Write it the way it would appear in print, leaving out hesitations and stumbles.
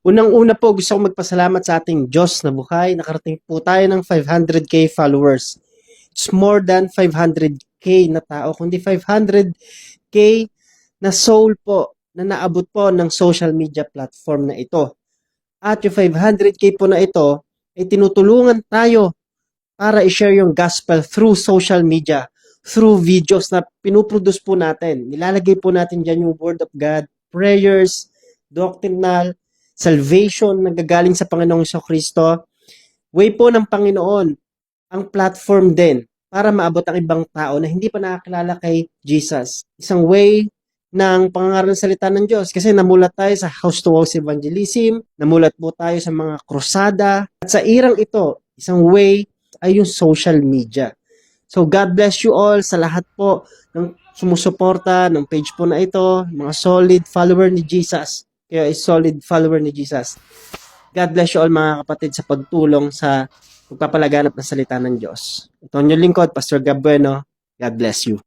Unang-una po, gusto kong magpasalamat sa ating Diyos na buhay. Nakarating po tayo ng 500K followers. It's more than 500K na tao, kundi 500K na soul po na naabot po ng social media platform na ito. At yung 500K po na ito ay tinutulungan tayo para i-share yung gospel through social media, through videos na pinuproduce po natin. Nilalagay po natin dyan yung Word of God, prayers, doctrinal, salvation na gagaling sa Panginoong Kristo. Way po ng Panginoon ang platform din para maabot ang ibang tao na hindi pa nakakilala kay Jesus. Isang way ng pangangaral ng salita ng Diyos kasi namulat tayo sa house-to-house evangelism, namulat po tayo sa mga krusada, at sa irang ito, isang way ay yung social media. So God bless you all sa lahat po ng sumusuporta ng page po na ito, mga solid follower ni Jesus. Kaya is solid follower ni Jesus. God bless you all mga kapatid sa pagtulong sa pagpapalaganap ng salita ng Diyos. Ito ang inyong lingkod, Pastor Gab Bueno. God bless you.